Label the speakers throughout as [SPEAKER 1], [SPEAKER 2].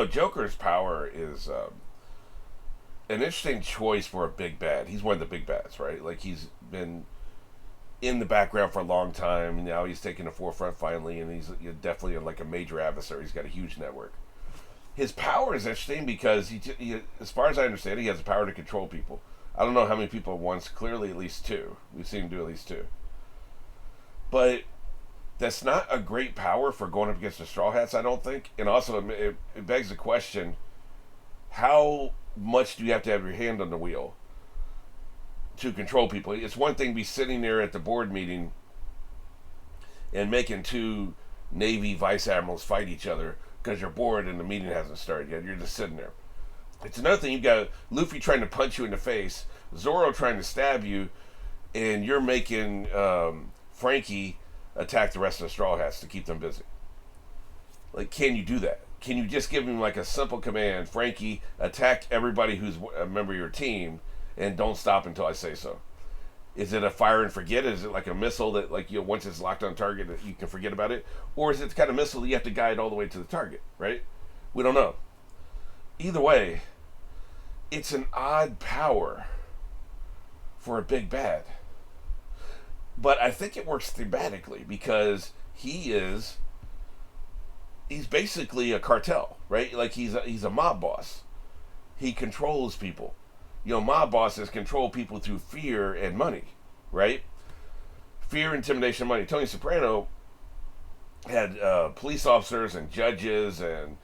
[SPEAKER 1] Joker's power is an interesting choice for a big bad. He's one of the big bads, right? Like he's been in the background for a long time, and now he's taking the forefront finally, and he's definitely like a major adversary. He's got a huge network. His power is interesting because as far as I understand, he has the power to control people. I don't know how many people at once. Clearly, at least two. We've seen him do at least two. But that's not a great power for going up against the Straw Hats, I don't think. And also, it begs the question: how much do you have to have your hand on the wheel to control people? It's one thing to be sitting there at the board meeting and making two Navy vice admirals fight each other because you're bored and the meeting hasn't started yet. You're just sitting there. It's another thing. You've got Luffy trying to punch you in the face, Zoro trying to stab you, and you're making Frankie attack the rest of the Straw Hats to keep them busy. Like, can you do that? Can you just give him like a simple command, Frankie, attack everybody who's a member of your team, and don't stop until I say so? Is it a fire and forget? Is it like a missile that, like, once it's locked on target, you can forget about it? Or is it the kind of missile that you have to guide all the way to the target, right? We don't know. Either way, it's an odd power for a big bad. But I think it works thematically because he's basically a cartel, right? Like he's a mob boss. He controls people. Mob bosses control people through fear and money, right? Fear, intimidation, money. Tony Soprano had police officers and judges and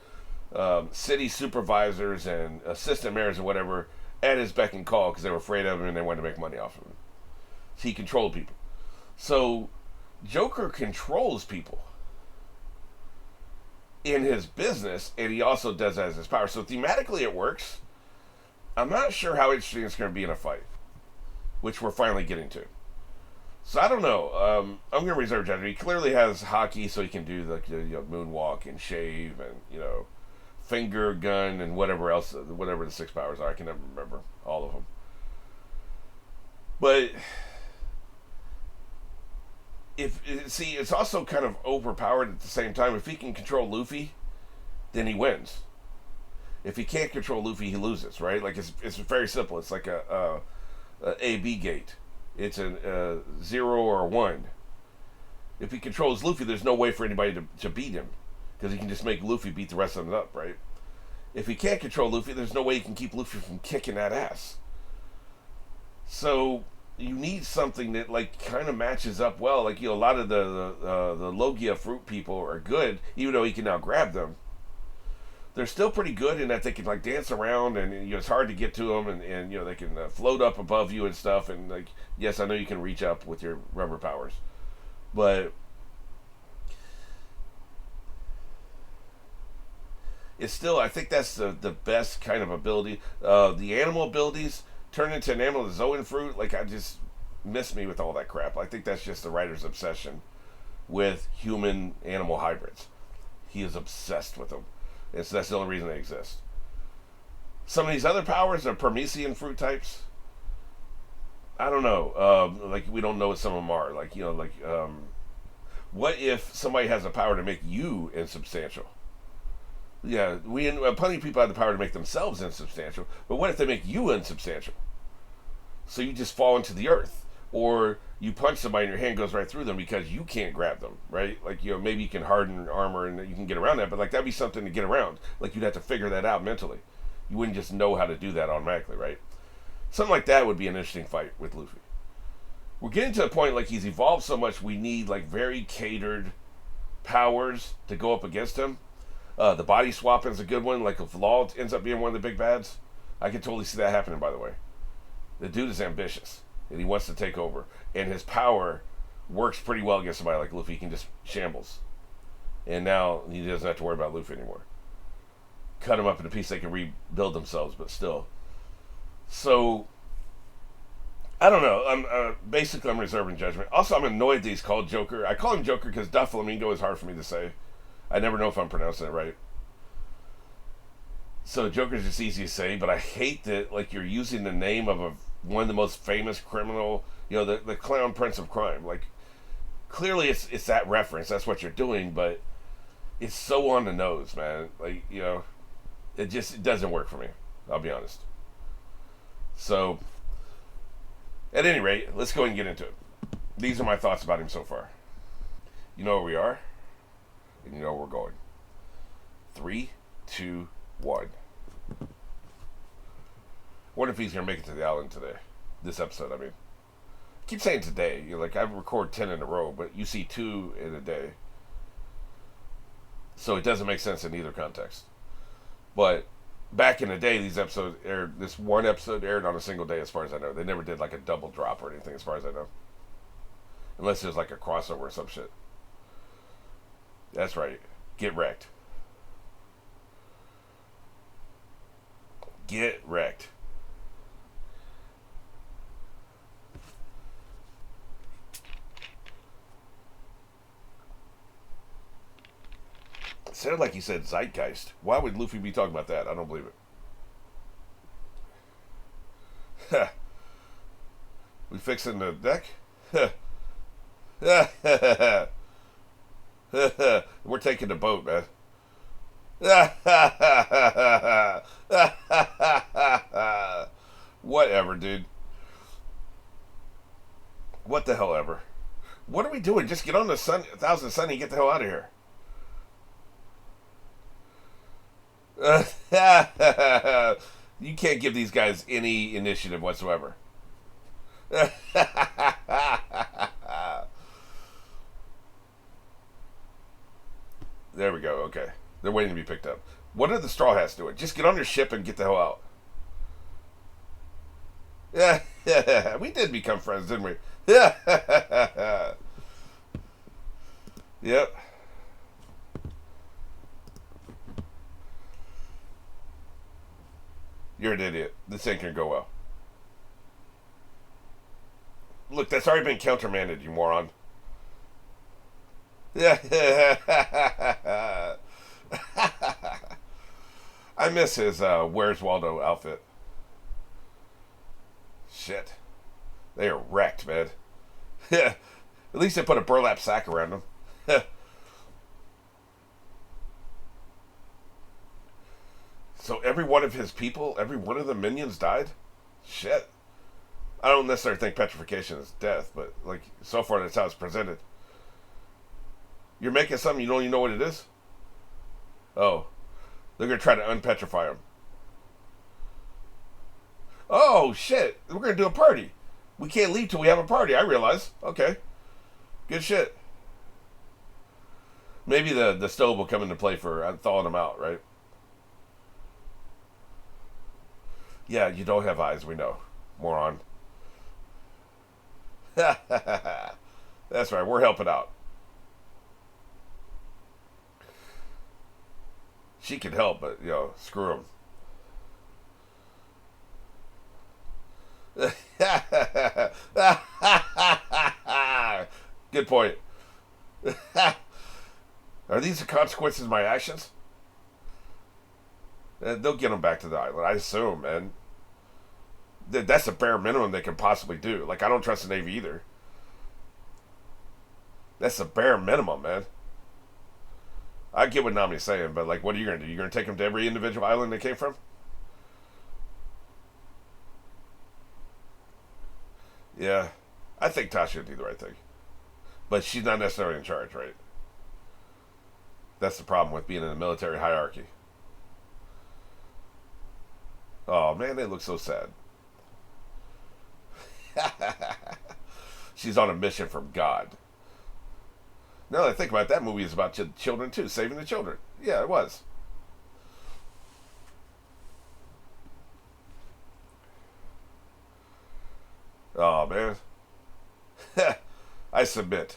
[SPEAKER 1] city supervisors and assistant mayors or whatever at his beck and call because they were afraid of him and they wanted to make money off of him. So he controlled people. So Joker controls people in his business, and he also does that as his power. So thematically it works. I'm not sure how interesting it's going to be in a fight, which we're finally getting to. So I don't know. I'm going to reserve judgment. He clearly has hockey, so he can do the moonwalk and shave and finger gun and whatever else, whatever the six powers are. I can never remember all of them. But it's also kind of overpowered at the same time. If he can control Luffy, then he wins. If he can't control Luffy, he loses, right? Like it's very simple. It's like a A-B gate. It's a 0 or a 1. If he controls Luffy, there's no way for anybody to beat him because he can just make Luffy beat the rest of them up, right? If he can't control Luffy, there's no way he can keep Luffy from kicking that ass. So you need something that like kind of matches up well. Like a lot of the Logia fruit people are good, even though he can now grab them. They're still pretty good in that they can like dance around and it's hard to get to them and they can float up above you and stuff and like yes I know you can reach up with your rubber powers, but it's still I think that's the best kind of ability. The animal abilities turn into an animal Zoan fruit, like I just miss me with all that crap. I think that's just the writer's obsession with human animal hybrids. He is obsessed with them. And so that's the only reason they exist. Some of these other powers are Parmesian fruit types. I don't know. Like we don't know what some of them are. Like what if somebody has the power to make you insubstantial? Yeah, plenty of people have the power to make themselves insubstantial. But what if they make you insubstantial? So you just fall into the earth, or you punch somebody and your hand goes right through them because you can't grab them, right? Like maybe you can harden armor and you can get around that, but like that'd be something to get around. Like you'd have to figure that out mentally. You wouldn't just know how to do that automatically, right? Something like that would be an interesting fight with Luffy. We're getting to the point like he's evolved so much we need like very catered powers to go up against him. The body swapping is a good one. Like if Law ends up being one of the big bads, I can totally see that happening. By the way, the dude is ambitious and he wants to take over, and his power works pretty well against somebody like Luffy. He can just shambles, and now he doesn't have to worry about Luffy anymore. Cut him up into pieces, they can rebuild themselves, but still. So I don't know. I'm reserving judgment. Also, I'm annoyed that he's called Joker. I call him Joker because Doflamingo is hard for me to say. I never know if I'm pronouncing it right. So Joker's just easy to say, but I hate that like you're using the name of one of the most famous criminal, the clown prince of crime. Like clearly it's that reference. That's what you're doing, but it's so on the nose, man. Like It doesn't work for me. I'll be honest. So, at any rate, let's go ahead and get into it. These are my thoughts about him so far. You know where we are, and you know where we're going. 3, 2, 1. Wonder if he's gonna make it to the island today. This episode, I mean. I keep saying today. You're like I record 10 in a row, but you see 2 in a day, so it doesn't make sense in either context. But back in the day, these episodes aired. This one episode aired on a single day, as far as I know. They never did like a double drop or anything, as far as I know, unless there's like a crossover or some shit. That's right. Get wrecked. Get wrecked. It sounded like he said zeitgeist. Why would Luffy be talking about that? I don't believe it. We fixing the deck? We're taking the boat, man. Whatever, dude. What the hell ever. What are we doing? Just get on the sun, 1000 Sunny and get the hell out of here. You can't give these guys any initiative whatsoever. There we go. Okay. They're waiting to be picked up. What are the Straw Hats doing? Just get on your ship and get the hell out. Yeah, we did become friends, didn't we? Yeah. Yep. You're an idiot. This ain't gonna go well. Look, that's already been countermanded, you moron. Yeah. I miss his Where's Waldo outfit. Shit. They are wrecked, man. At least they put a burlap sack around them. So every one of his people, every one of the minions died? Shit. I don't necessarily think petrification is death, but like so far that's how it's presented. You're making something you don't even know what it is? Oh. They're gonna try to unpetrify him. Oh shit. We're gonna do a party. We can't leave till we have a party, I realize. Okay. Good shit. Maybe the stove will come into play for thawing them out, right? Yeah, you don't have eyes, we know. Moron. That's right, we're helping out. She can help, but, screw him. Good point. Are these the consequences of my actions? They'll get them back to the island, I assume, man. That's the bare minimum they can possibly do. Like, I don't trust the Navy either. That's the bare minimum, man. I get what Nami's saying, but, like, what are you going to do? You're going to take them to every individual island they came from? Yeah. I think Tasha would do the right thing. But she's not necessarily in charge, right? That's the problem with being in the military hierarchy. Oh, man, they look so sad. She's on a mission from God. Now that I think about it, that movie is about children too, saving the children. Yeah, it was. Oh man, I submit.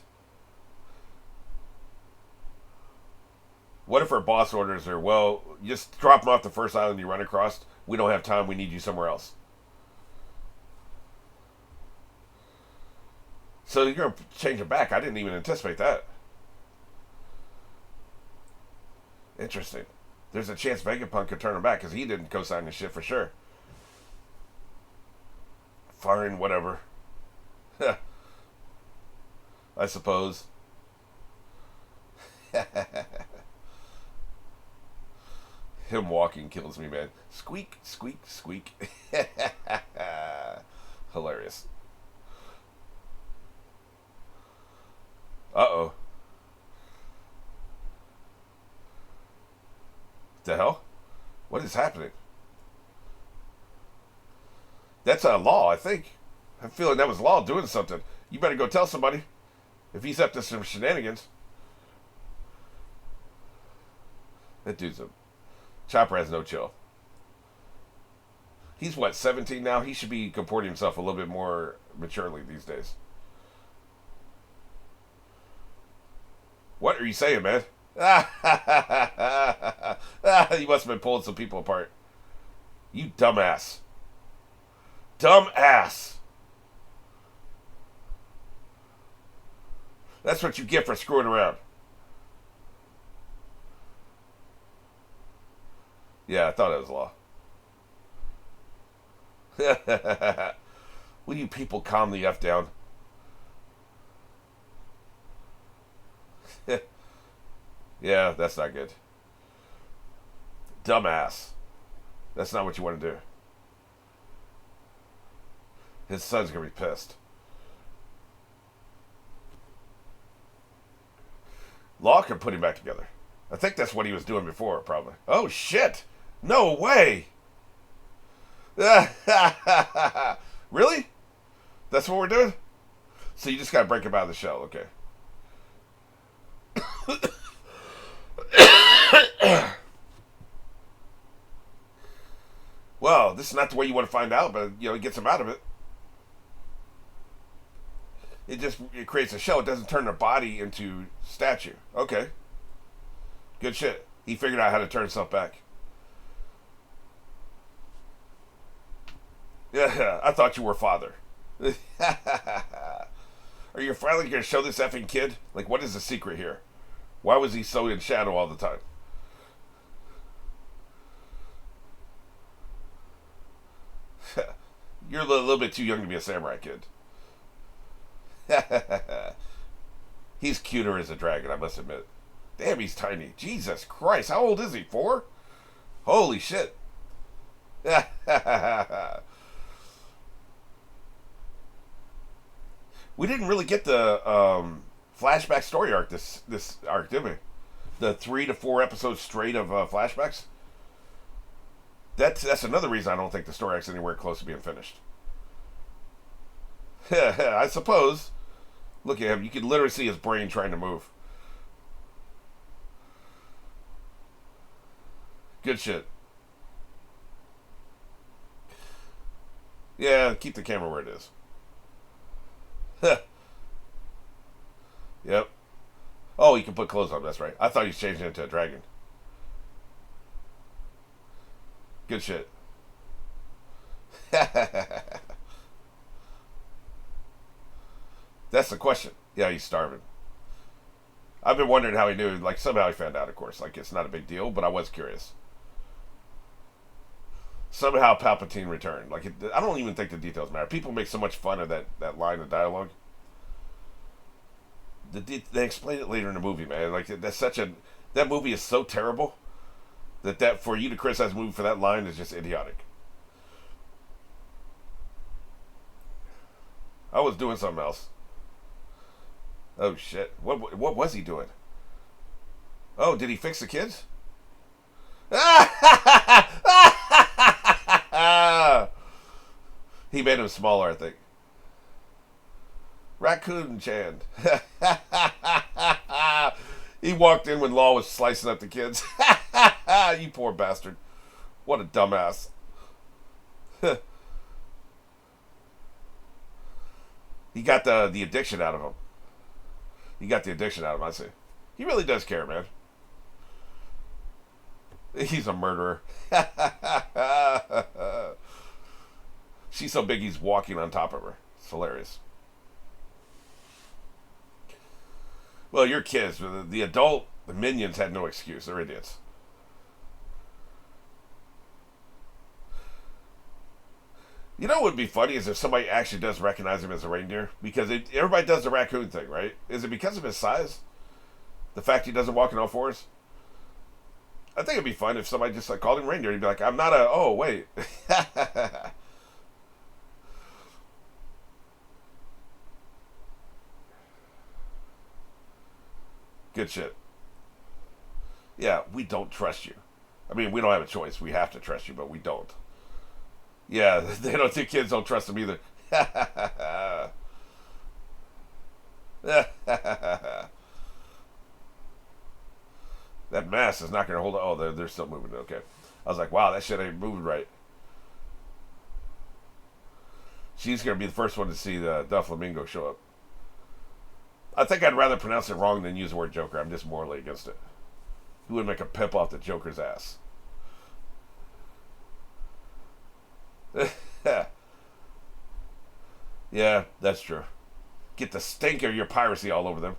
[SPEAKER 1] What if her boss orders her? Well, just drop them off the first island you run across. We don't have time. We need you somewhere else. So you're gonna change it back? I didn't even anticipate that. Interesting. There's a chance Vegapunk could turn him back because he didn't co-sign the shit for sure. Fine, whatever. I suppose. Him walking kills me, man. Squeak, squeak, squeak. Hilarious. Uh-oh. The hell? What is happening? That's a Law, I think. I'm feeling that was Law doing something. You better go tell somebody if he's up to some shenanigans. That dude's a... Chopper has no chill. He's what, 17 now? He should be comporting himself a little bit more maturely these days. What are you saying, man? You must have been pulling some people apart. You dumbass. Dumbass. That's what you get for screwing around. Yeah, I thought it was Law. Will you people calm the F down? Yeah, that's not good. Dumbass. That's not what you want to do. His son's going to be pissed. Law can put him back together. I think that's what he was doing before, probably. Oh, shit! No way! Really? That's what we're doing? So you just gotta break him out of the shell, okay. Well, this is not the way you want to find out, but, you know, it gets him out of it. It creates a shell. It doesn't turn the body into statue. Okay. Good shit. He figured out how to turn himself back. Yeah, I thought you were father. Are you finally going to show this effing kid? Like, what is the secret here? Why was he so in shadow all the time? You're a little bit too young to be a samurai kid. He's cuter as a dragon, I must admit. Damn, he's tiny. Jesus Christ, how old is he? 4? Holy shit. We didn't really get the flashback story arc this arc, did we? The 3 to 4 episodes straight of flashbacks. That's another reason I don't think the story arc's anywhere close to being finished. I suppose. Look at him. You can literally see his brain trying to move. Good shit. Yeah, keep the camera where it is. Yep. Oh, you can put clothes on. That's right. I thought he was changing into a dragon. Good shit. That's the question. Yeah, he's starving. I've been wondering how he knew. Like, somehow he found out, of course. Like, it's not a big deal, but I was curious. Somehow Palpatine returned. Like, I don't even think the details matter. People make so much fun of that line of dialogue. They explain it later in the movie, man. Like, that movie is so terrible that for you to criticize a movie for that line is just idiotic. I was doing something else. Oh shit! What was he doing? Oh, did he fix the kids? He made him smaller, I think. Raccoon Chan. He walked in when Law was slicing up the kids. You poor bastard. What a dumbass. He got the addiction out of him. He got the addiction out of him, I see. He really does care, man. He's a murderer. She's so big he's walking on top of her. It's hilarious. Well, you're kids. The the minions had no excuse. They're idiots. You know what would be funny is if somebody actually does recognize him as a reindeer. Because everybody does the raccoon thing, right? Is it because of his size? The fact he doesn't walk in all fours? I think it'd be fun if somebody just like called him reindeer. He'd be like, "I'm not a." Oh wait. Good shit. Yeah, we don't trust you. I mean, we don't have a choice. We have to trust you, but we don't. Yeah, they don't. The kids don't trust them either. That mass is not going to hold. Oh, they're still moving. Okay, I was like, wow, that shit ain't moving right. She's going to be the first one to see the Doflamingo show up. I think I'd rather pronounce it wrong than use the word Joker. I'm just morally against it. Who would make a pip off the Joker's ass? Yeah, that's true. Get the stink of your piracy all over them.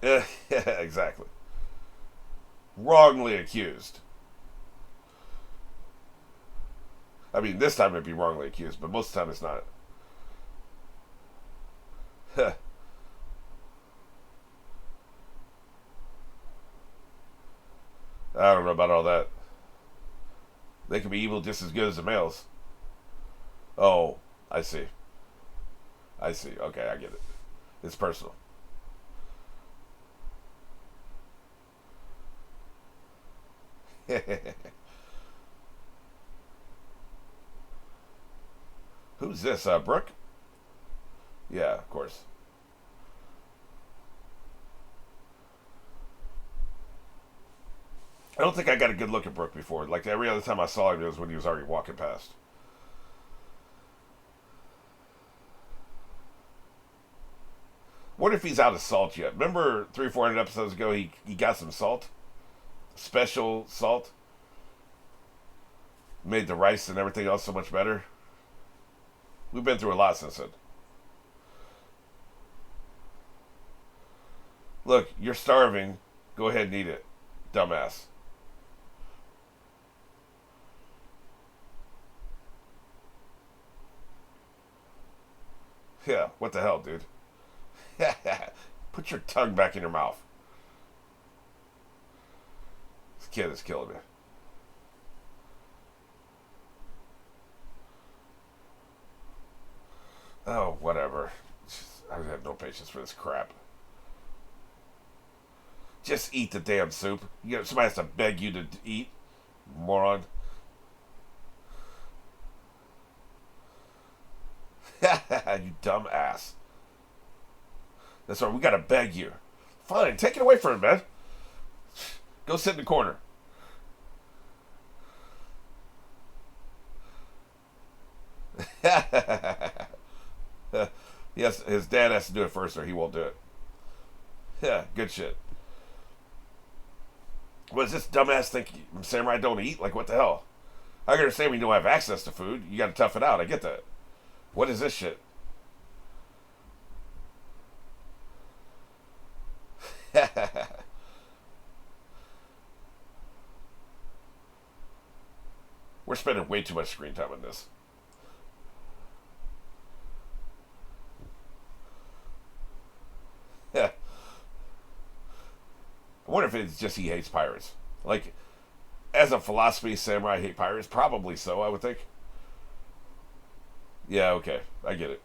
[SPEAKER 1] Yeah, exactly. Wrongly accused. I mean, this time it'd be wrongly accused, but most of the time it's not. I don't know about all that. They can be evil just as good as the males. Oh, I see. I see. Okay, I get it. It's personal. Who's this? Brooke? Yeah, of course. I don't think I got a good look at Brooke before. Like every other time I saw him, it was when he was already walking past. Wonder if he's out of salt yet. Remember 300, 400 episodes ago, he got some salt, special salt, made the rice and everything else so much better. We've been through a lot since then. Look, you're starving. Go ahead and eat it, dumbass. Yeah, what the hell, dude? Put your tongue back in your mouth. This kid is killing me. Oh, whatever. I have no patience for this crap. Just eat the damn soup. Somebody has to beg you to eat, moron. You dumb ass. That's right. We gotta beg you. Fine, take it away from him, man. Go sit in the corner. Yes, his dad has to do it first, or he won't do it. Yeah, good shit. What does this dumbass think samurai don't eat? Like, what the hell? I understand when you don't have access to food. You gotta tough it out. I get that. What is this shit? We're spending way too much screen time on this. Yeah. I wonder if it's just he hates pirates. Like, as a philosophy, samurai hate pirates. Probably so, I would think. Yeah, okay. I get it.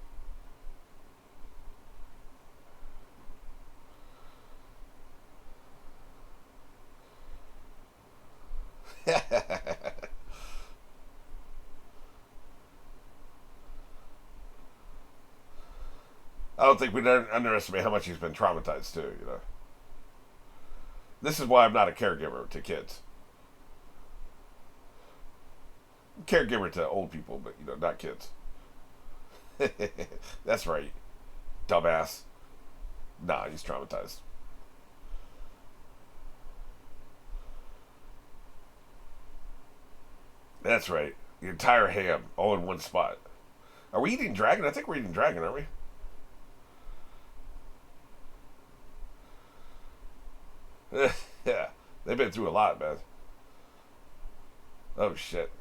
[SPEAKER 1] I don't think we underestimate how much he's been traumatized too. This is why I'm not a caregiver to kids. I'm a caregiver to old people, but not kids. That's right, dumbass. Nah, he's traumatized. That's right. The entire ham all in one spot. Are we eating dragon? I think we're eating dragon, aren't we? Yeah, they've been through a lot, man. Oh shit!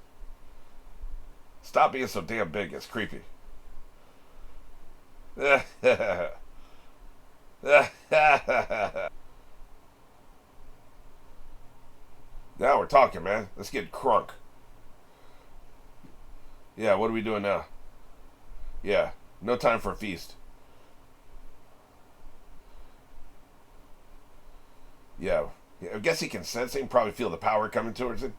[SPEAKER 1] Stop being so damn big. It's creepy. talking, man. Let's get crunk. Yeah, what are we doing now? Yeah, no time for a feast. Yeah, I guess he can sense it and probably feel the power coming towards him.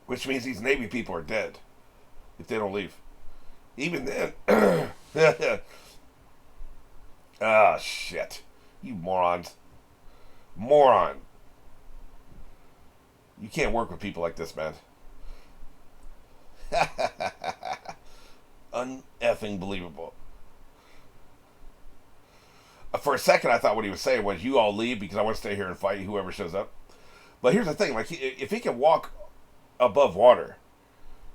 [SPEAKER 1] Which means these Navy people are dead if they don't leave. Even then. Ah, shit. You morons. Moron. You can't work with people like this, man. Uneffing believable. For a second, I thought what he was saying was, "You all leave because I want to stay here and fight whoever shows up." But here's the thing: like, if he can walk above water,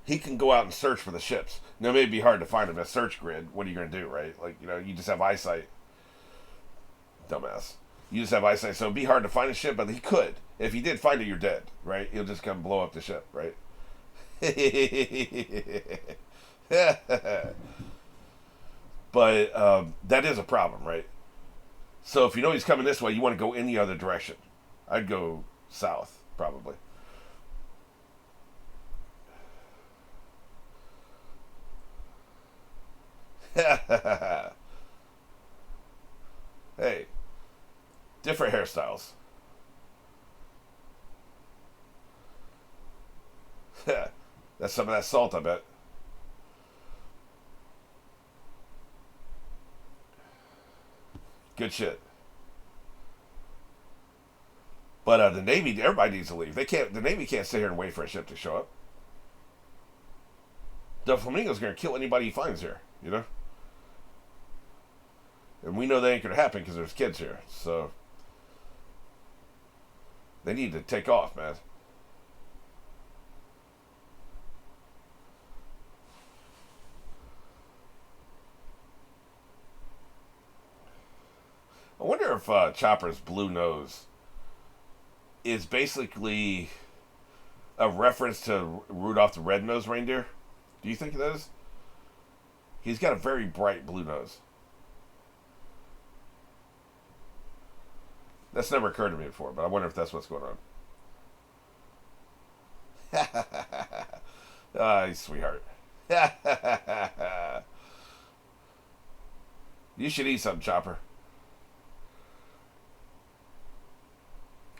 [SPEAKER 1] he can go out and search for the ships. Now, it may be hard to find him in a search grid. What are you going to do, right? Like, you just have eyesight. Dumbass. You just have eyesight, so it'd be hard to find a ship, but he could. If he did find it, you're dead, right? He'll just come blow up the ship, right? But that is a problem, right? So if you know he's coming this way, you want to go any other direction. I'd go south, probably. Hey, different hairstyles. That's some of that salt, I bet. Good shit. But the Navy, everybody needs to leave. They can't. The Navy can't sit here and wait for a ship to show up. The Flamingo's going to kill anybody he finds here. You know. And we know that ain't going to happen because there's kids here. So they need to take off, man. I wonder if Chopper's blue nose is basically a reference to Rudolph the Red-Nosed Reindeer. Do you think it is? He's got a very bright blue nose. That's never occurred to me before, but I wonder if that's what's going on. Ah, sweetheart. You should eat something, Chopper.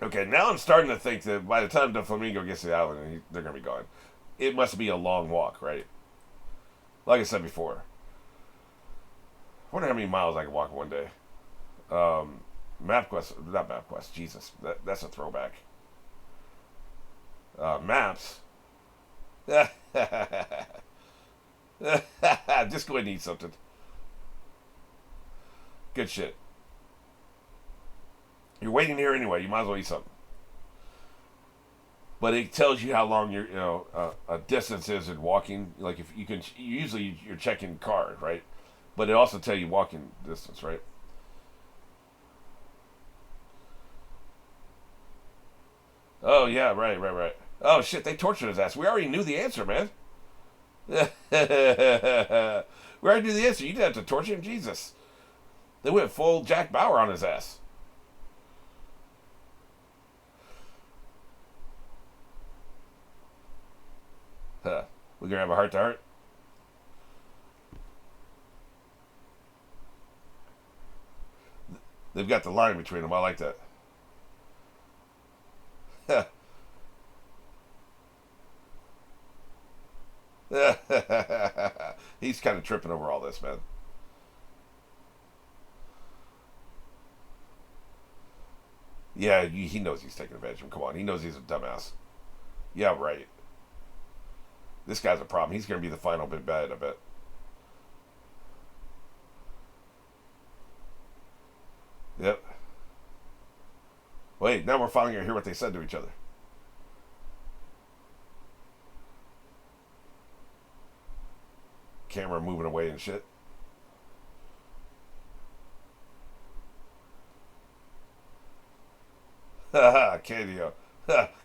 [SPEAKER 1] Okay, now I'm starting to think that by the time the Flamingo gets to the island, they're going to be gone. It must be a long walk, right? Like I said before. I wonder how many miles I can walk one day. MapQuest, not MapQuest, Jesus, that's a throwback. Maps. Just go ahead and eat something. Good shit. You're waiting here anyway. You might as well eat something. But it tells you how long your a distance is in walking. Like if you can, usually you're checking cars, right? But it also tells you walking distance, right? Oh yeah, right. Oh shit, they tortured his ass. We already knew the answer, man. We already knew the answer. You didn't have to torture him, Jesus. They went full Jack Bauer on his ass. Huh. We're gonna have a heart to heart. They've got the line between them. I like that. He's kind of tripping over all this, man. Yeah, he knows he's taking advantage of him. Come on, he knows he's a dumbass. Yeah, right. This guy's a problem. He's going to be the final big bad, I bet. Yep. Wait, now we're finally going to hear what they said to each other. Camera moving away and shit. Haha, KDO.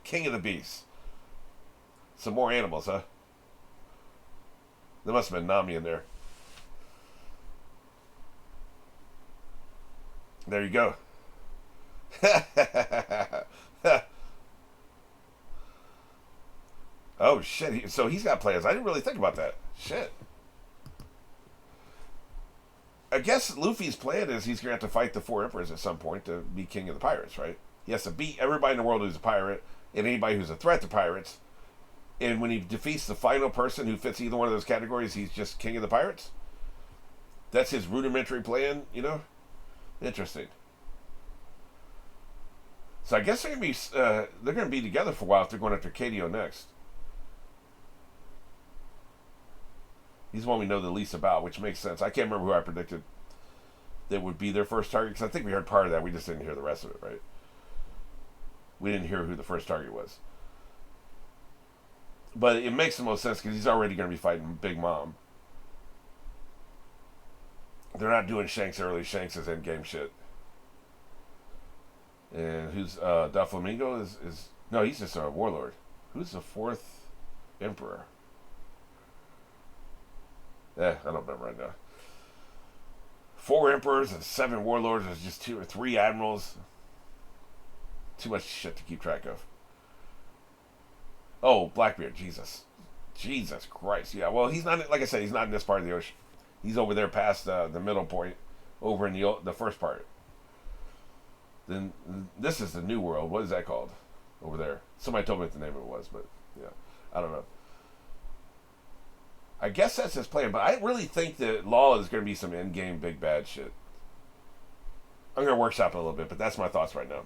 [SPEAKER 1] King of the Beasts. Some more animals, huh? There must have been Nami in there. There you go. Oh shit! So he's got plans. I didn't really think about that. Shit. I guess Luffy's plan is he's gonna have to fight the four emperors at some point to be king of the pirates, right? He has to beat everybody in the world who's a pirate and anybody who's a threat to pirates. And when he defeats the final person who fits either one of those categories, he's just king of the pirates. That's his rudimentary plan, you know. Interesting. So I guess they're gonna be together for a while if they're going after Kadio next. He's the one we know the least about, which makes sense. I can't remember who I predicted that would be their first target because I think we heard part of that. We just didn't hear the rest of it, right? We didn't hear who the first target was. But it makes the most sense because he's already going to be fighting Big Mom. They're not doing Shanks early. Shanks is endgame shit. And who's Doflamingo is no, he's just a warlord. Who's the fourth emperor? I don't remember right now. Four emperors and seven warlords. There's just two or three admirals. Too much shit to keep track of. Oh, Blackbeard, Jesus Christ. Yeah, well, he's not. Like I said, he's not in this part of the ocean. He's over there past the middle point, over in the first part. Then this is the new world. What is that called? Over there. Somebody told me what the name of it was, but yeah, I don't know. I guess that's his plan, but I really think that Law is going to be some end game big bad shit. I'm going to workshop it a little bit, but that's my thoughts right now.